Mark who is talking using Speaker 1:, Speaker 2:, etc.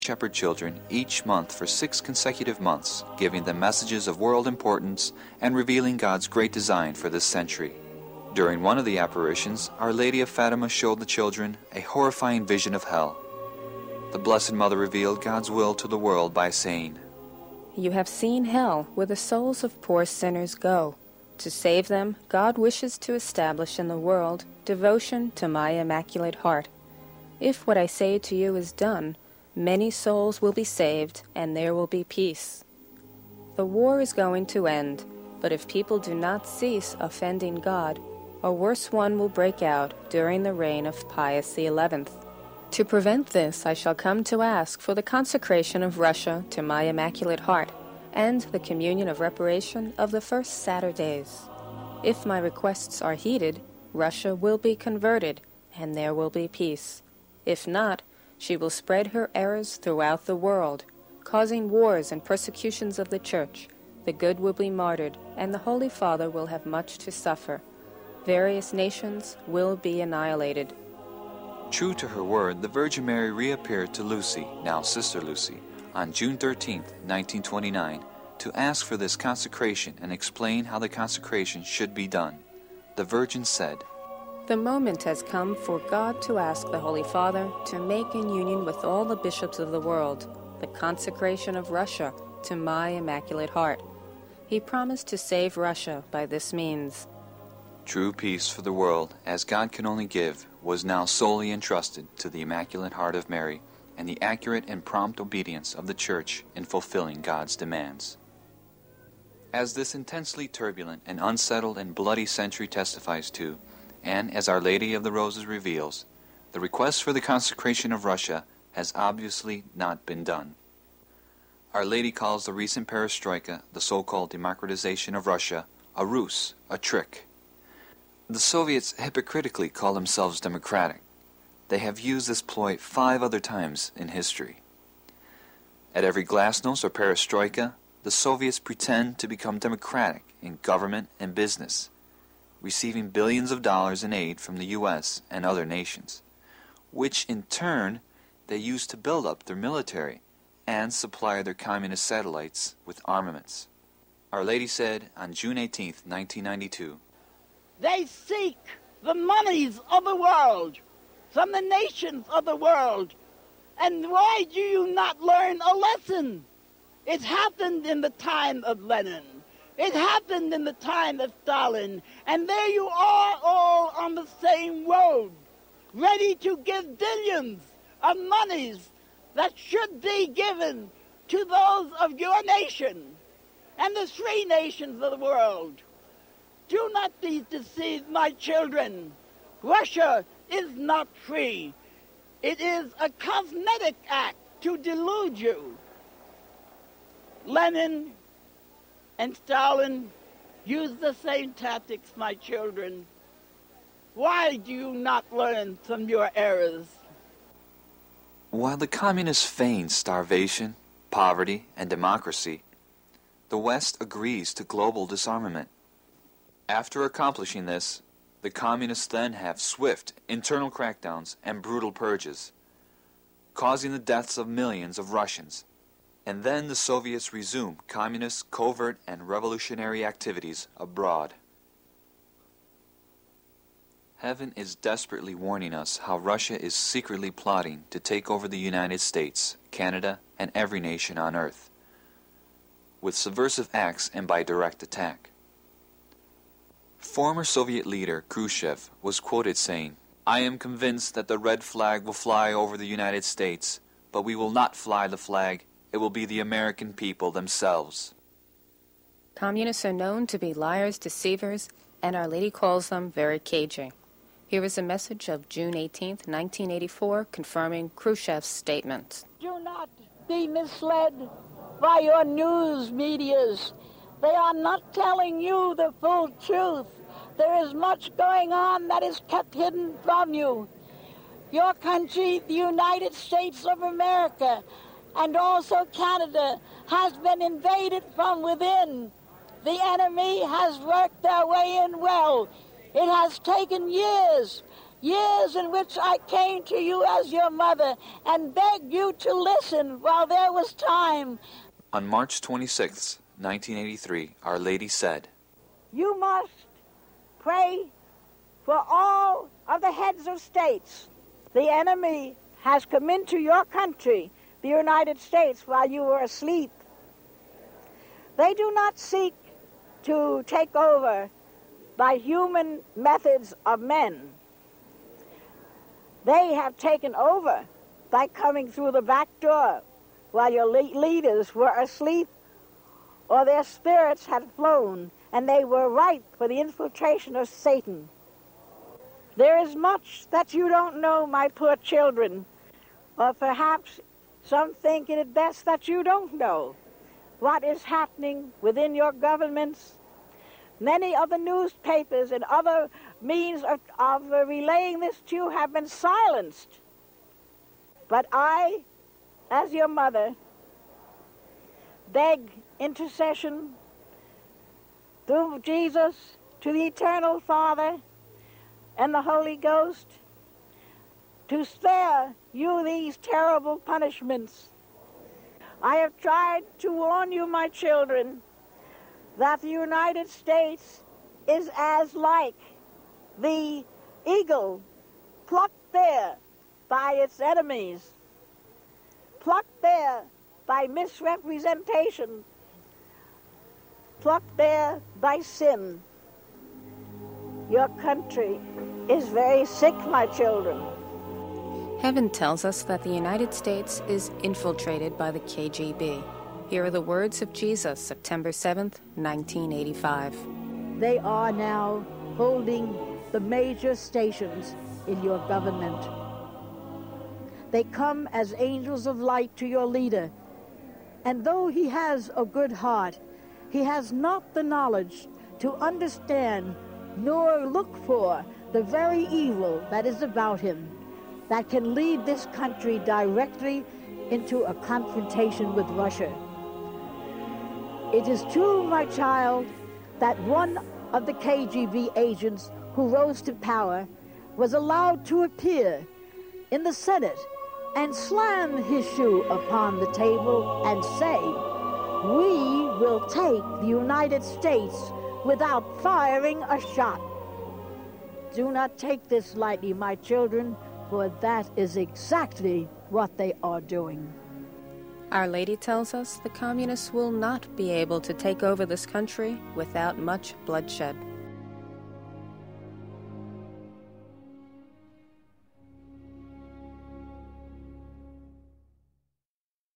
Speaker 1: shepherd children each month for 6 consecutive months, giving them messages of world importance and revealing God's great design for this century. During one of the apparitions, Our Lady of Fatima showed the children a horrifying vision of hell. The Blessed Mother revealed God's will to the world by saying,
Speaker 2: "You have seen hell, where the souls of poor sinners go. To save them, God wishes to establish in the world devotion to my Immaculate Heart. If what I say to you is done, many souls will be saved, and there will be peace. The war is going to end, but if people do not cease offending God, a worse one will break out during the reign of Pius XI. To prevent this, I shall come to ask for the consecration of Russia to my Immaculate Heart, and the communion of reparation of the first Saturdays. If my requests are heeded, Russia will be converted, and there will be peace. If not, she will spread her errors throughout the world, causing wars and persecutions of the Church. The good will be martyred, and the Holy Father will have much to suffer. Various nations will be annihilated."
Speaker 1: True to her word, the Virgin Mary reappeared to Lucy, now Sister Lucy, on June 13, 1929, to ask for this consecration and explain how the consecration should be done. The Virgin said,
Speaker 2: "The moment has come for God to ask the Holy Father to make in union with all the bishops of the world the consecration of Russia to my Immaculate Heart. He promised to save Russia by this means."
Speaker 1: True peace for the world, as God can only give, was now solely entrusted to the Immaculate Heart of Mary and the accurate and prompt obedience of the Church in fulfilling God's demands. As this intensely turbulent and unsettled and bloody century testifies to, and as Our Lady of the Roses reveals, the request for the consecration of Russia has obviously not been done. Our Lady calls the recent perestroika, the so-called democratization of Russia, a ruse, a trick. The Soviets hypocritically call themselves democratic. They have used this ploy 5 other times in history. At every glasnost or perestroika, the Soviets pretend to become democratic in government and business, receiving billions of dollars in aid from the U.S. and other nations, which in turn they use to build up their military and supply their communist satellites with armaments. Our Lady said on June 18, 1992,
Speaker 3: "They seek the monies of the world from the nations of the world. And why do you not learn a lesson? It happened in the time of Lenin. It happened in the time of Stalin. And there you are all on the same road, ready to give billions of monies that should be given to those of your nation and the 3 nations of the world. Do not be deceived, my children. Russia is not free. It is a cosmetic act to delude you. Lenin and Stalin used the same tactics, my children. Why do you not learn from your errors?"
Speaker 1: While the communists feign starvation, poverty, and democracy, the West agrees to global disarmament. After accomplishing this, the communists then have swift internal crackdowns and brutal purges, causing the deaths of millions of Russians. And then the Soviets resume communist, covert, and revolutionary activities abroad. Heaven is desperately warning us how Russia is secretly plotting to take over the United States, Canada, and every nation on earth, with subversive acts and by direct attack. Former Soviet leader Khrushchev was quoted saying, "I am convinced that the red flag will fly over the United States, but we will not fly the flag. It will be the American people themselves."
Speaker 2: Communists are known to be liars, deceivers, and Our Lady calls them very cagey. Here is a message of June 18, 1984, confirming Khrushchev's statement.
Speaker 3: Do not be misled by your news medias. They are not telling you the full truth. There is much going on that is kept hidden from you. Your country, the United States of America, and also Canada, has been invaded from within. The enemy has worked their way in well. It has taken years
Speaker 4: years in which I came to you as your mother and begged you to listen while there was time.
Speaker 1: On March 26, 1983, Our Lady said,
Speaker 4: You must pray for all of the heads of states. The enemy has come into your country, the United States, while you were asleep. They do not seek to take over by human methods of men. They have taken over by coming through the back door while your leaders were asleep or their spirits had flown and they were ripe for the infiltration of Satan. There is much that you don't know, my poor children, or perhaps some think it best that you don't know what is happening within your governments. Many of the newspapers and other means of relaying this to you have been silenced. But I, as your mother, beg intercession through Jesus to the Eternal Father and the Holy Ghost to spare you these terrible punishments. I have tried to warn you, my children, that the United States is as like the eagle plucked there by its enemies, plucked there by misrepresentation, plucked there by sin. Your country is very sick, my children.
Speaker 2: Heaven tells us that the United States is infiltrated by the KGB. Here are the words of Jesus, September 7th, 1985.
Speaker 4: They are now holding the major stations in your government. They come as angels of light to your leader, and though he has a good heart, he has not the knowledge to understand nor look for the very evil that is about him, that can lead this country directly into a confrontation with Russia. It is true, my child, that one of the KGB agents who rose to power was allowed to appear in the Senate and slam his shoe upon the table and say, "We will take the United States without firing a shot." Do not take this lightly, my children, for that is exactly what they are doing.
Speaker 2: Our Lady tells us the communists will not be able to take over this country without much bloodshed.